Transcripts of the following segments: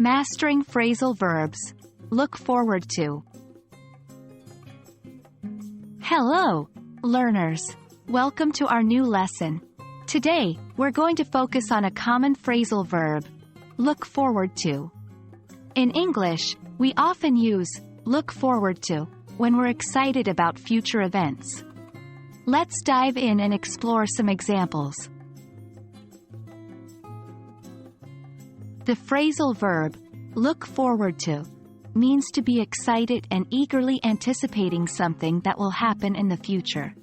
Mastering phrasal verbs. Look forward to. Hello, learners. Welcome to our new lesson. Today, we're going to focus on a common phrasal verb. Look forward to. In English, we often use look forward to when we're excited about future events. Let's dive in and explore some examples. The phrasal verb, look forward to, means to be excited and eagerly anticipating something that will happen in the future.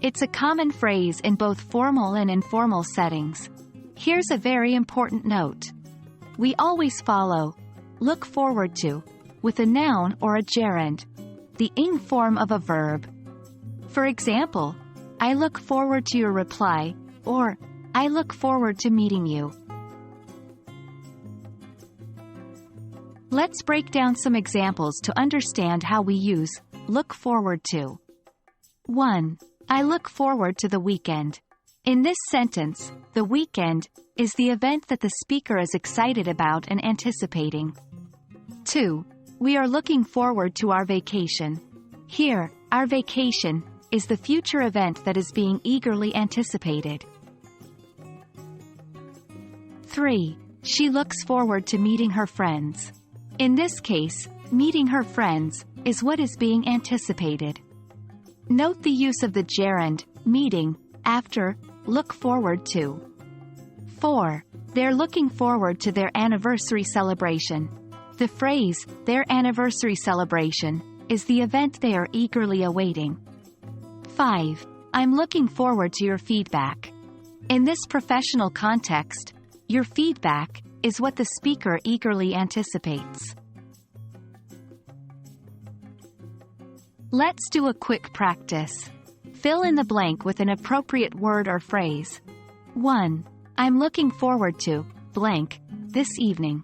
It's a common phrase in both formal and informal settings. Here's a very important note. We always follow look forward to with a noun or a gerund, the ing form of a verb. For example, I look forward to your reply, or I look forward to meeting you. Let's break down some examples to understand how we use look forward to. 1. I look forward to the weekend. In this sentence, the weekend is the event that the speaker is excited about and anticipating. 2. We are looking forward to our vacation. Here, our vacation is the future event that is being eagerly anticipated. 3. She looks forward to meeting her friends. In this case, meeting her friends is what is being anticipated. Note the use of the gerund, meeting, after look forward to. 4. They're looking forward to their anniversary celebration. The phrase, their anniversary celebration, is the event they are eagerly awaiting. 5. I'm looking forward to your feedback. In this professional context, your feedback is what the speaker eagerly anticipates. Let's do a quick practice. Fill in the blank with an appropriate word or phrase. 1. I'm looking forward to blank this evening.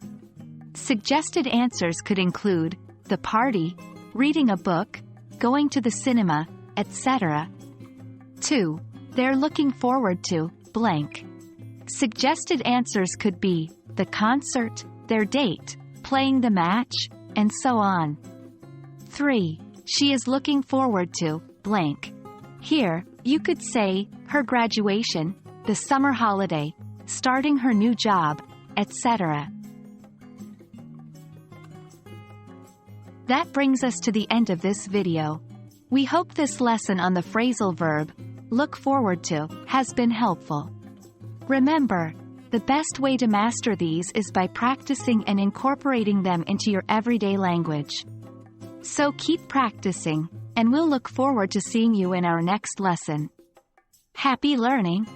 Suggested answers could include the party, reading a book, going to the cinema, etc. 2. They're looking forward to blank. Suggested answers could be the concert, their date, playing the match, and so on. 3. She is looking forward to blank. Here, you could say her graduation, the summer holiday, starting her new job, etc. That brings us to the end of this video. We hope this lesson on the phrasal verb, look forward to, has been helpful. Remember, the best way to master these is by practicing and incorporating them into your everyday language. So keep practicing, and we'll look forward to seeing you in our next lesson. Happy learning!